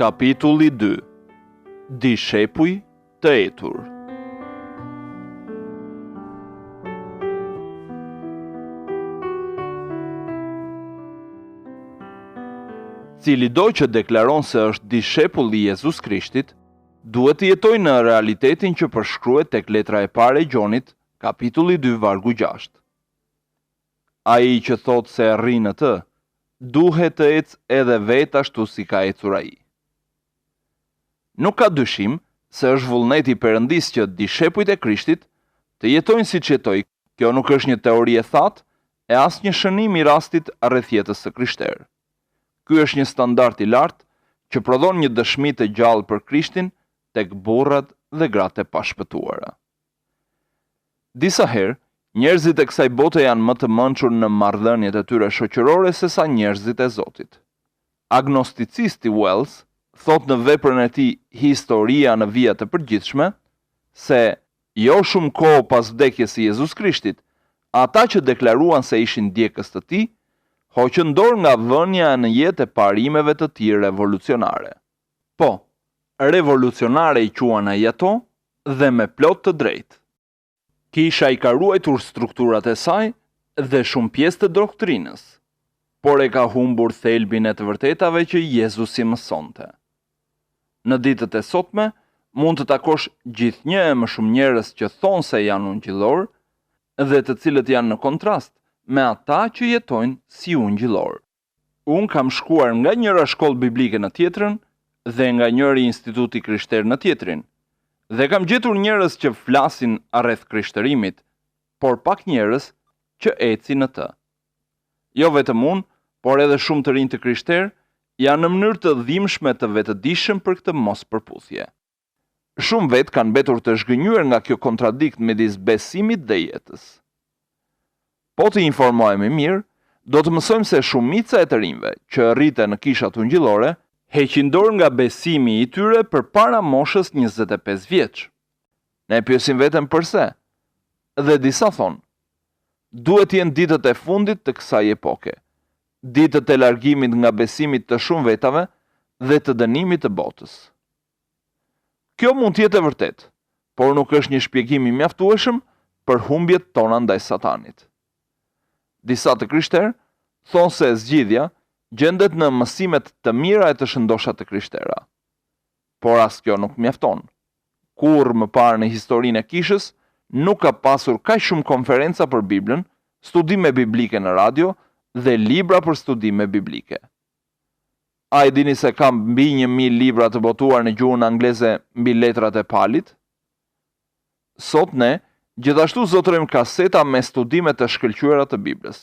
Kapitulli 2. Dishepuj të etur. Cili do që deklaron se është dishepull i Jezus Krishtit, duhet të jetojë në realitetin që përshkruhet tek letra e parë e Gjonit, kapitulli 2, vargu 6. Ai që thot se rri në të, duhet të ecë edhe vetë ashtu si ka ecur ai. Nuk ka dyshim se është vullneti i Perëndis që dishepujt e Krishtit të jetojnë siç jetoi. Kjo nuk është një teori e thatë e as një shënim i rastit rreth jetës së krishterë. Ky është një standard i lartë që prodhon një dëshmi të gjallë për Krishtin tek burrat dhe gratë e pashpëtuara. Disa herë, njerëzit e kësaj bote janë më të mençur në marrëdhëniet e tyre shoqërore se sa njerëzit e Zotit. Agnosticist i Wells thot në veprën e tij Historia në vija të përgjithshme se jo shumë kohë pas vdekjes së Jezus Krishtit, ata që deklaruan se ishin ndjekës të tij, hoqën dorë nga vënia në jetë e parimeve të tij revolucionare. Po, revolucionare i quan ai ato dhe me plot të drejtë. Kisha i ka ruajtur strukturat e saj dhe shumë pjesë të doktrinës, por e ka humbur thelbin e të vërtetave që Jezusi mësonte. Në ditët e sotme, mund të takosh gjithnjë e më shumë njerëz që thonë se janë ungjillor dhe të cilët janë në kontrast me ata që jetojnë si ungjillor. Unë kam shkuar nga njëra shkollë biblike në tjetrën dhe nga njëri instituti krishter në tjetrin, dhe kam gjetur njerëz që flasin rreth krishtërimit, por pak njerëz që ecin në të. Jo vetëm unë, por edhe shumë të rinj të krishterë janë në mënyrë të dhimbshme të vetëdijshëm për këtë mospërputhje. Shumë vetë kanë mbetur të zhgënjur nga kjo kontradikt midis besimit dhe jetës. Po të informohemi mirë, do të mësojmë se shumica e të rinjve që rriten në kishat ungjillore heqin dorë nga besimi i tyre përpara moshës 25 vjeç. Ne pyesim veten pse. Dhe disa thonë, duhet jenë ditët e fundit të kësaj epoke, ditët e largimit nga besimit të shumë vetave dhe të dënimit të botës. Kjo mund të jetë e vërtetë, por nuk është një shpjegim i mjaftueshëm për humbjet tona ndaj Satanit. Disa të krishterë thonë se zgjidhja gjendet në mësimet të mira e të shëndosha të krishtera. Por as kjo nuk mjafton. Kurrë më parë në historinë e kishës nuk ka pasur kaq shumë konferenca për Biblën, studime biblike në radio dhe libra për studime biblike. A e dini se kam mbi 1000 libra të botuar në gjuhën angleze mbi letrat e palit? Sot ne gjithashtu zotrojmë kaseta me studime të shkëlqyera të Biblës.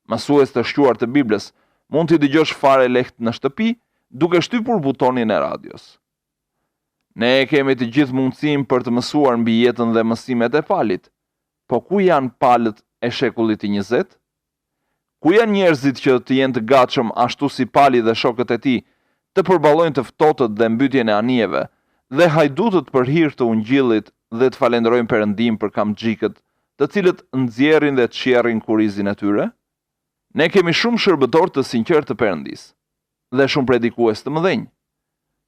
Mësues të shquar të Biblës mund t'i dëgjosh fare lehtë në shtëpi duke shtypur butonin e radios. Ne kemi të gjithë mundësinë për të mësuar mbi jetën dhe mësimet e palit, po ku janë palët e shekullit i 20? Ku janë njerëzit që të jenë të gatshëm ashtu si Pali dhe shokët e tij të përballojnë të ftohtë dhe mbytjen e anijeve dhe hajdutët për hir të ungjillit dhe të falenderojnë Perëndin për kamxhikët, të cilët nxjerrin dhe të sherrin kurizin e tyre? Ne kemi shumë shërbëtorë të sinqertë të Perëndis dhe shumë predikues të mëdhenj.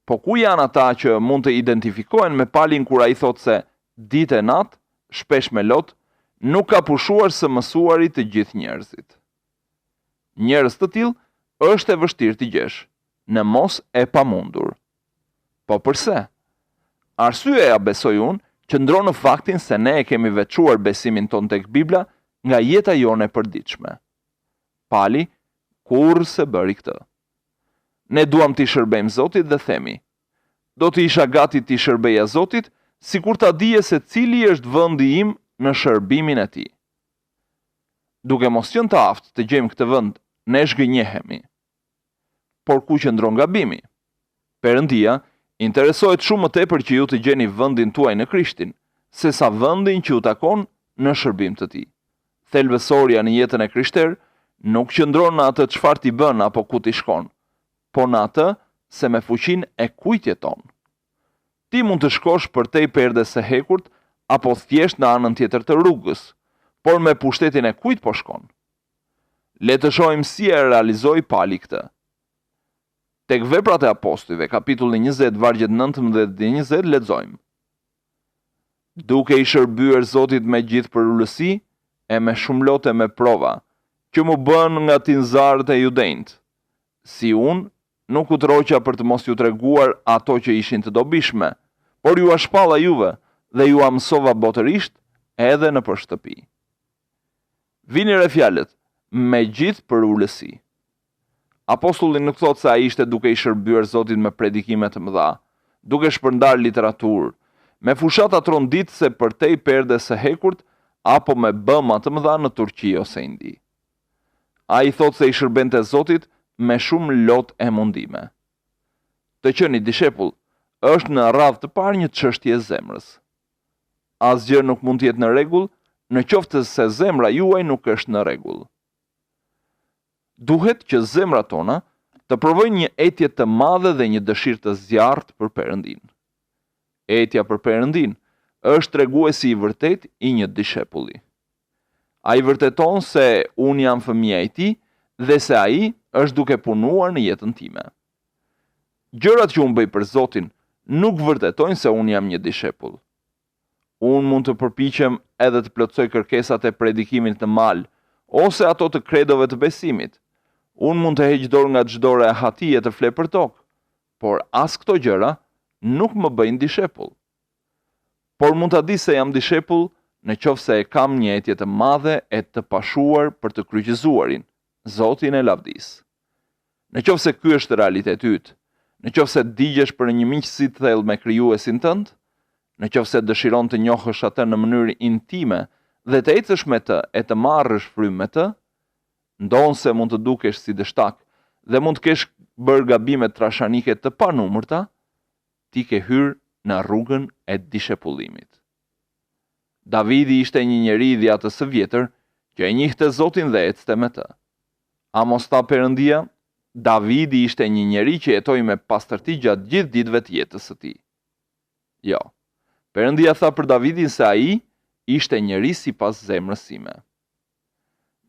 Po ku janë ata që mund të identifikohen me Palin kur ai thotë se ditë e natë, shpesh me lot, nuk ka pushuar së mësuarit të gjithë njerëzit. Njerëz të tillë është e vështirë t'i gjesh, në mos e pamundur. Po pse? Arsyeja, besoj unë, qëndron në faktin se ne e kemi veçuar besimin ton tek Bibla nga jeta jone e përditshme. Pali kurrë se bëri këtë. Ne duam t'i shërbejmë Zotit dhe themi, do t'i isha gati t'i shërbeja Zotit, sikur ta dije se cili është vendi im në shërbimin e tij. Duke mos qenë të aftë të gjejmë këtë vend, ne zhgënjehemi. Por ku qëndron gabimi? Perëndia interesohet shumë më tepër që ju të gjeni vendin tuaj në Krishtin, se sa vendin që ju takon në shërbim të tij. Thelbësorja në jetën e krishterë nuk qëndron në atë çfarë ti bën apo ku ti shkon, po në atë se me fuqinë e kujt jeton. Ti mund të shkosh përtej perdes së hekurt apo thjesht në anën tjetër të rrugës, por me pushtetin e kujt po shkon. Le të shohim si e realizoi Pali këtë. Tek Veprat e Apostujve, kapitulli 20, vargjet 19 dhe 20, lexojmë: Duke i shërbyer Zotit me gjithë përullësi e me shumë lote me prova, që mu bën nga tinzarët e judenjt, si unë nuk u troqa për të mos ju treguar ato që ishin të dobishme, por ju shpalla juve dhe ju mësova botërisht edhe në përshtëpi. Vini re fjalët, me gjithë përullësi. Apostulli nuk thot se ai ishte duke i shërbyer Zotit me predikime të mëdha, duke shpërndar literaturë, me fushata tronditëse për tej perde së hekurt, apo me bëma të mëdha në Turqi ose Indi. Ai thot se i shërbente Zotit me shumë lot e mundime. Të qeni dishepull është në radhë të parë një çështje e zemrës. Asgjë nuk mund të jetë në rregull në qoftë se zemra juaj nuk është në rregull. Duhet që zemrat tona të provojnë një etje të madhe dhe një dëshirë të zjarrt për Perëndin. Etja për Perëndin është treguesi i vërtet i një dishepulli. Ai vërteton se unë jam fëmia i tij dhe se ai është duke punuar në jetën time. Gjërat që unë bëj për Zotin nuk vërtetojnë se unë jam një dishepull. Unë mund të përpiqem edhe të plotësoj kërkesat e predikimit të mal, ose ato të kredove të besimit. Unë mund të heq dorë nga çdo rehatije të fle për tokë, por as këto gjëra nuk më bëjnë dishepull. Por mund ta di se jam dishepull në qoftë se e kam një etje të madhe e të pashuar për të kryqëzuarin, Zotin e lavdis. Në qoftë se ky është realiteti yt, në qoftë se digjesh për një miqësi të thellë me krijuesin tënd, në qoftë se dëshiron të njohësh atë në mënyrë intime dhe të ecësh me të e të marrësh frymë me të, ndonse mund të dukesh si dështak dhe mund të kesh bërë gabime trashanike të panumërta, ti ke hyrë në rrugën e dishepullimit. Davidi ishte një njeri i dhjatës së vjetër që e njihte Zotin dhe ecte me të. A mos tha Perëndia, Davidi ishte një njeri që jetoi me pastërti gjatë gjithë ditëve të jetës së tij. Jo, Perëndia tha për Davidin se ai ishte njeri sipas zemrës sime.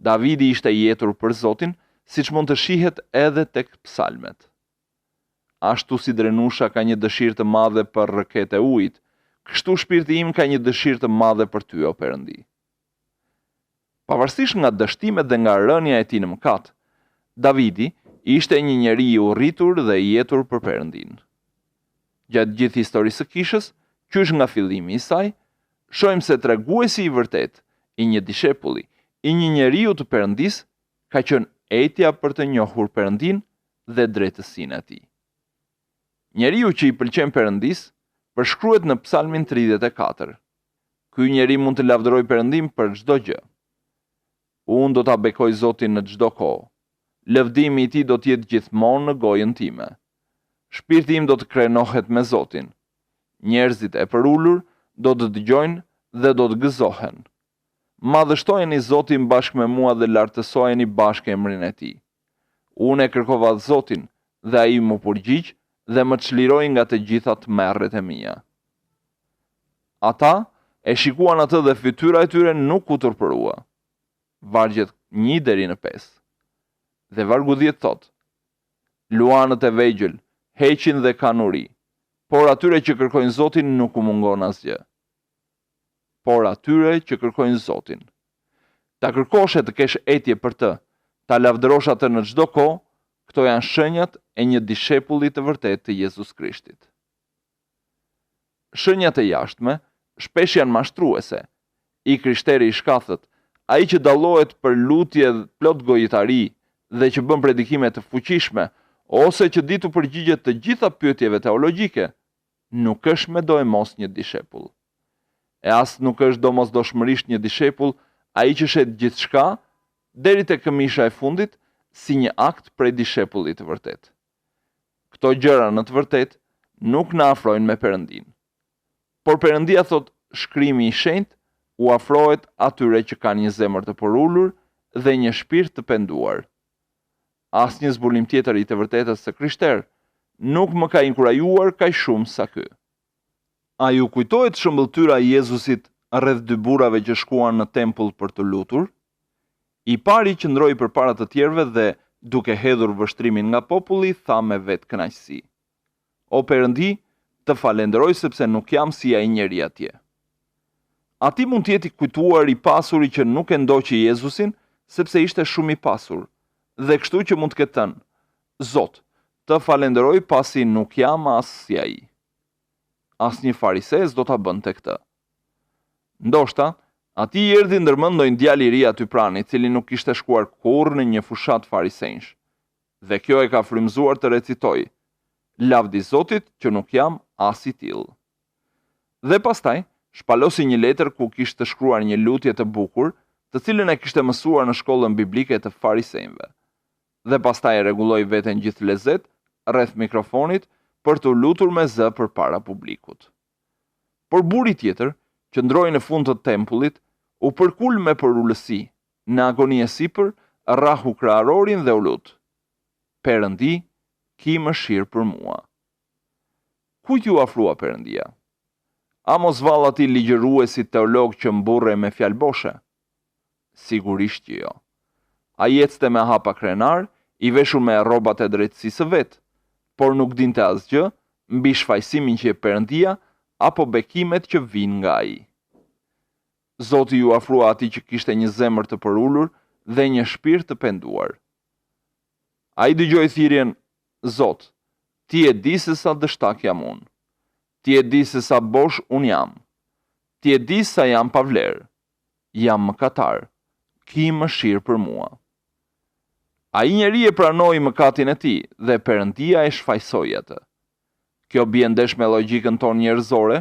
Davidi ishte i jetur për Zotin, siç mund të shihet edhe tek psalmet. Ashtu si drenusha ka një dëshirë të madhe për rrëket e ujit, kështu shpirti im ka një dëshirë të madhe për ty, o Perëndi. Pavarësisht nga dështimet dhe nga rënia e tij në mëkat, Davidi ishte një njeri i urritur dhe i jetur për Perëndin. Gjatë gjithë historisë së kishës, qysh nga fillimi i saj, shohim se treguesi i vërtet i një dishepulli, i një njeriu të Perëndis, ka qenë etja për të njohur Perëndin dhe drejtësinë e tij. Njeriu që i pëlqen Perëndis përshkruhet në Psalmin 34. Ky njeri mund të lavdërojë Perëndin për çdo gjë. Unë do ta bekoj Zotin në çdo kohë. Lëvdimi i tij do të jetë gjithmonë në gojën time. Shpirti im do të krenohet me Zotin. Njerëzit e përulur do të dëgjojnë dhe do të gëzohen. Madhështojeni Zotin bashkë me mua dhe lartësojeni bashkë emrin e tij. Unë e kërkova Zotin dhe ai më përgjigj dhe më çliroi nga të gjitha tmerret e mia. Ata e shikuan atë dhe fytyra e tyre nuk u turpërua. Vargjet 1 deri në 5. Dhe vargu 10 thot: Luanët e vegjël heqin dhe kanë uri, por atyre që kërkojnë Zotin nuk u mungon asgjë. Por atyre që kërkojnë Zotin. Ta kërkosh e të kesh etje për të, ta lavdërosh atë në çdo kohë, këto janë shenjat e një dishepulli të vërtet të Jezus Krishtit. Shenjat e jashtme shpesh janë mashtruese. I krishteri i shkathët, ai që dallohet për lutje plot gojitari dhe që bën predikime të fuqishme, ose që di të përgjigjet të gjitha pyetjeve teologjike, nuk është me do e mos një dishepull. E as nuk është domosdoshmërisht një dishepull ai që shet gjithçka deri te këmisha e fundit si një akt prej dishepullit të vërtet. Këto gjëra në të vërtet nuk na afrojnë me Perëndin. Por Perëndia thot, shkrimi i shenjtë u afrohet atyre që kanë një zemër të porulur dhe një shpirt të penduar. Asnjë zbulim tjetër i të vërtetës së krishterë nuk më ka inkurajuar kaq shumë sa ky. A ju kujtohet shëmbëltyra e Jezusit rreth dy burrave që shkuan në tempull për të lutur? I pari qëndroi përpara të tjerëve dhe Duke hedhur vështrimin nga populli, tha me vetë kënaqësi: O Perëndi, të falenderoj sepse nuk jam si ai njeri atje. Ati mund të jeti kujtuar i pasuri që nuk e ndoqi Jezusin sepse ishte shumë i pasur, dhe kështu që mund të ketë thënë: Zot, të falenderoj pasi nuk jam as si ai. Asnjë farisez do ta bënte këtë. Ndoshta, ati i erdhi ndërmend ndonjë djalë i ri aty pranë, i cili nuk kishte shkuar kurrë në një fushat farisenjsh. Dhe kjo e ka frymëzuar të recitoj: Lavdi Zotit që nuk jam as i tillë. Dhe pastaj shpalosi një letër ku kishte shkruar një lutje të bukur, të cilën e kishte mësuar në shkollën biblike të farisejve. Dhe pastaj e rregulloi veten gjithë lezet rreth mikrofonit për të lutur me zë përpara publikut. Por buri tjetër, që ndroi në fund të tempullit, u përkul me përullësi, në agoni e sipër, rrahu kraharorin dhe u lut: Perëndi, ki mëshirë për mua. Kujt ju afrua Perëndia? A mos valla ti ligjëruesi teolog që mburre me fjalë boshe? Sigurisht që jo. Ai ecte me hapa krenar, i veshur me rrobat e drejtësisë së vet, por nuk dinte asgjë mbi shfaqësimin që e Perëndia apo bekimet që vijnë nga ai. Zoti ju afrua atij që kishte një zemër të përulur dhe një shpirt të penduar. Ai dëgjoi thirrjen: Zot, ti e di se sa dështak jam unë. Ti e di se sa bosh unë jam. Ti e di sa jam pa vlerë. Jam mëkatar. Ki mëshirë për mua. Ai njeri e pranoi mëkatin e tij dhe Perëndia e shfaqsoi atë. Kjo bie ndesh me logjikën tonë njerëzore,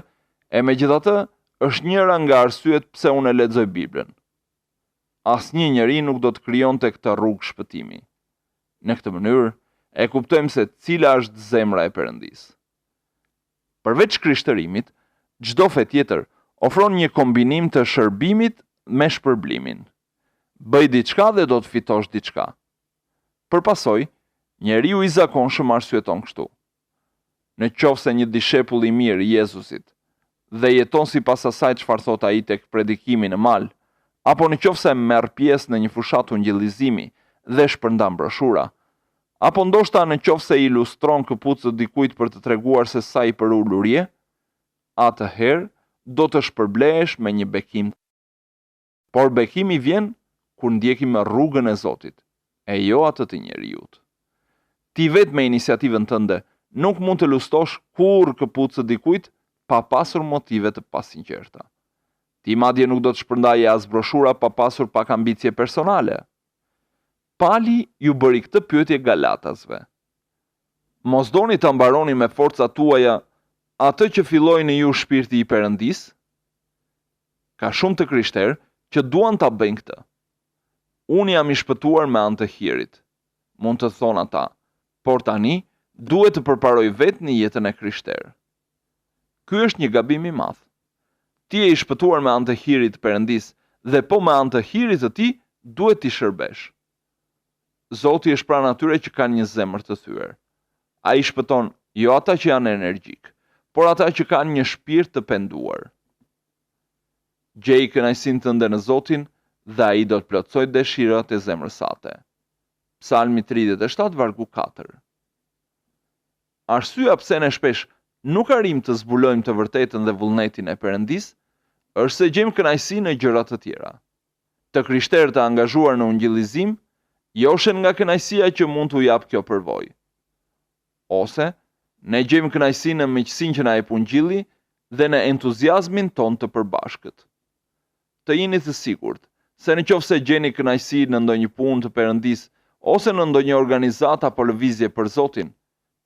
e megjithatë është njëra nga arsyet pse unë e lexoj Biblën. Asnjë njeri nuk do të krijonte këtë rrugë shpëtimi. Në këtë mënyrë e kuptojmë se cila është zemra e Perëndisë. Përveç krishtërimit, çdo fe tjetër ofron një kombinim të shërbimit me shpërblimin. Bëj diçka dhe do të fitosh diçka. Për pasoj, njeriu i zakonshëm arsyeton kështu: Në qoftë se një dishepull i mirë i Jezusit dhe jeton sipas asaj çfarë thot ai tek predikimi në mal, apo në qoftë se merr pjesë në një fushat ungjillizimi dhe shpërndan broshura, apo ndoshta në qoftë se ilustron këpucët dikujt për të treguar se sa i përulur je, atëherë do të shpërblehesh me një bekim. Por bekimi vjen kur ndjekim rrugën e Zotit, e jo atë të njeriut. Ti vetë me iniciativën tënde nuk mund të lustosh kurrë këpucët dikujt pa pasur motive të pasinqerta. Ti madje nuk do të shpërndaje as broshura pa pasur pak ambicie personale. Pali ju bëri këtë pyetje Galatasve: Mos doni të mbaroni me forcat tuaja atë që filloi në ju shpirti i Perëndisë? Ka shumë të krishterë që duan ta bëjnë këtë. Unë jam i shpëtuar me anë të hirit, mund të thonë ata, por tani duhet të përparoj vetë në jetën e krishterë. Ky është një gabim i madh. Ti je i shpëtuar me anë të hirit të Perëndisë dhe po me anë të hirit të tij duhet t'i shërbesh. Zoti është pranë atyre që kanë një zemër të thyer. Ai shpëton jo ata që janë energjik, por ata që kanë një shpirt të penduar. Gjej kënaqësinë tënde në Zotin dhe ai do të plotësojë dëshirat e zemrës sate. Psalmi 37 vargu 4. Arsyeja pse ne shpesh nuk arrim të zbulojmë të vërtetën dhe vullnetin e Perëndisë është se gjejmë kënaqësi në gjëra të tjera. Të krishterët të angazhuar në ungjillizim joshen nga kënaqësia që mund t'u jap kjo përvojë. Ose ne gjejmë kënaqësi në miqësinë që na jep Ungjilli dhe në entuziazmin ton të përbashkët. Të jeni të sigurt se nëse gjeni kënaqësi në ndonjë punë të Perëndisë ose në ndonjë organizatë apo lëvizje për Zotin,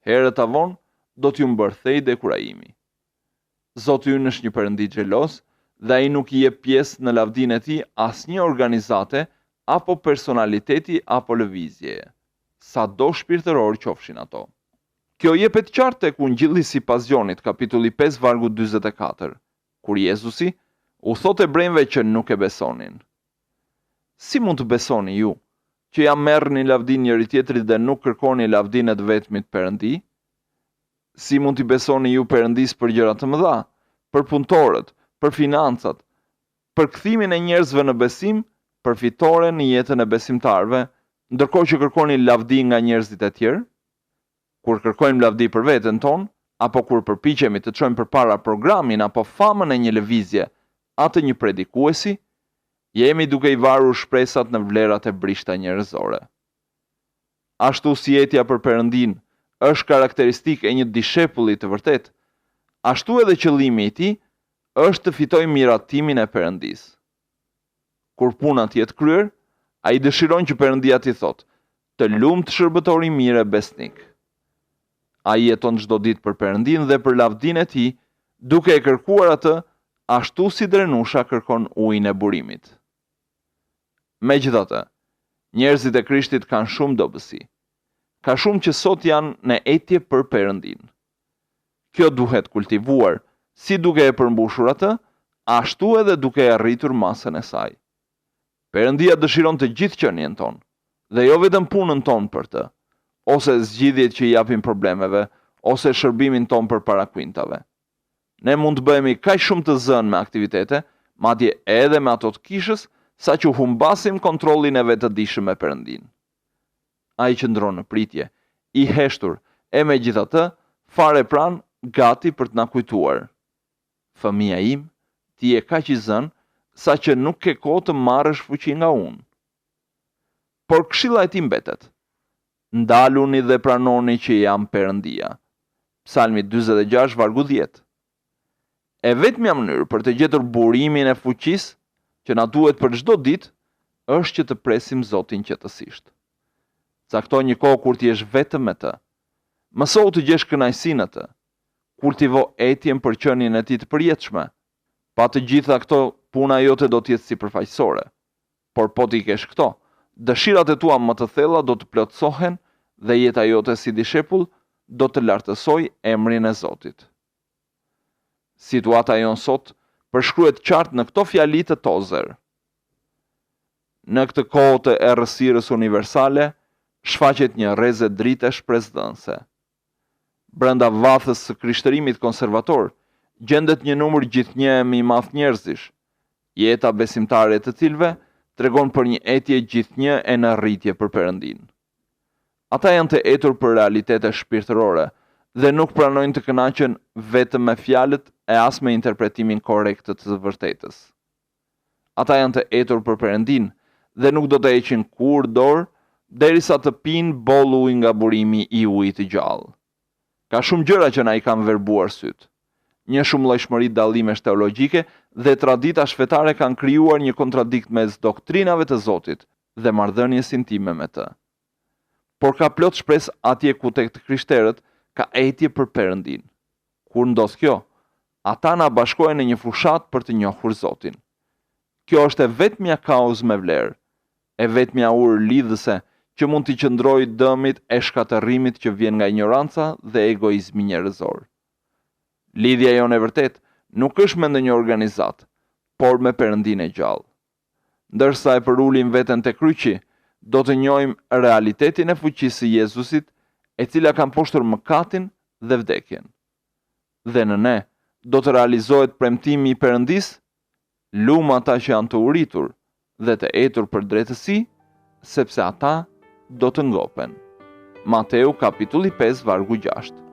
herët avon do t'ju mbërthej dekurajimi. Zoti ynë është një Perëndi xhelos dhe ai nuk i jep pjesë në lavdinë e tij asnjë organizate apo personaliteti apo lëvizjeje, sado shpirtëror qofshin ato. Kjo jepet qartë tek Ungjilli sipas Gjonit, kapitulli 5 vargu 44, kur Jezusi u thot ebrejve që nuk e besonin. Si mund të besoni ju, që ja merrni lavdinë njëri tjetrit dhe nuk kërkoni lavdinë e vetmit Perëndi? Si mund t'i besoni ju Perëndisë për gjëra të mëdha, për punëtorët, për financat, për kthimin e njerëzve në besim, për fitore në jetën e besimtarëve, ndërkohë që kërkoni lavdi nga njerëzit e tjerë, kur kërkojmë lavdi për veten tonë, apo kur përpiqemi të çojmë përpara programin apo famën e një lëvizje atë një predikuesi, jemi duke i varur shpresat në vlerat e brishta njerëzore. Ashtu si jetja për Perëndin është karakteristikë e një dishepulli të vërtet, ashtu edhe qëllimi i tij është të fitojë miratimin e Perëndisë. Kur puna të jetë kryer, ai dëshiron që Perëndia t'i thotë: "Të lumt shërbëtori mirë e besnik." Ai jeton çdo ditë për Perëndin dhe për lavdinë e tij, duke e kërkuar atë ashtu si drenusha kërkon ujin e burimit. Megjithatë, njerëzit e Krishtit kanë shumë dobësi. Ka shumë që sot janë në etje për Perëndin. Kjo duhet kultivuar, si duke e përmbushur atë, ashtu edhe duke e arritur masën e saj. Perëndia dëshiron të gjithë qenien tonë, dhe jo vetëm punën tonë për të, ose zgjidhjet që i japin problemeve, ose shërbimin tonë për para kuintave. Ne mund të bëhemi kaq shumë të zënë me aktivitete, madje edhe me ato të kishës, sa që humbasim kontrollin e vetëdijshëm me Perëndin. Ai qëndron në pritje, i heshtur, e megjithatë, fare pranë, gati për të na kujtuar: "Fëmia im, ti je kaq i zënë, sa që nuk ke kohë të marrësh fuqi nga unë." Por këshilla e tij mbetet: "Ndaluni dhe pranoni që jam Perëndia." Psalmi 46 vargu 10. E vetmja mënyrë për të gjetur burimin e fuqisë që na duhet për çdo ditë është që të presim Zotin qetësisht. Cakto një kohë kur ti jesh vetëm me të. Mëso të gjesh kënaqësinë në të. Kultivo etjen për qenien e tij të përjetshme. Pa të gjitha këto, puna jote do të jetë sipërfaqësore. Por po ti kesh këto, dëshirat e tua më të thella do të plotësohen dhe jeta jote si dishepull do të lartësoj emrin e Zotit. Situata jonë sot përshkruhet qartë në këto fjali të Tozer. Në këtë kohë të errësirës universale, shfaqet një rrezë drite shpresdhënëse. Brenda vathës së krishtërimit konservator, gjendet një numër gjithnjë i madh njerëzish, jeta besimtare të cilëve tregon për një etje gjithnjë e në rritje për Perëndin. Ata janë të etur për realitete shpirtërore dhe nuk pranojnë të kënaqen vetëm me fjalët e as me interpretimin korrekt të vërtetës. Ata janë të etur për Perëndin dhe nuk do të heqin kur dorë derisa të pinë boll ujë nga burimi i ujit të gjallë. Ka shumë gjëra që na i kanë verbuar syt. Një shumëllojshmëri dallimesh teologjike dhe tradita shfetare kanë krijuar një kontradikt mes doktrinave të Zotit dhe marrëdhënies intime me të. Por ka plot shpresë atje ku tek të krishterët ka etje për Perëndin. Kur ndodh kjo, ata na bashkohen në një fushat për të njohur Zotin. Kjo është e vetmja kauzë me vlerë, e vetmja urë lidhëse që mund t'i qëndrojë dëmit e shkatërrimit që vjen nga ignoranca dhe egoizmi njerëzor. Lidhja jonë e vërtet nuk është me ndonjë organizat, por me Perëndin e gjallë. Ndërsa e përulim veten te kryqi, do të njohim realitetin e fuqisë së Jezusit, e cila ka mposhtur mëkatin dhe vdekjen. Dhe në ne do të realizohet premtimi i Perëndisë: "Lumë ata që janë të uritur dhe të etur për drejtësi, sepse ata do të ngopen." Mateu kapitulli 5 vargu 6.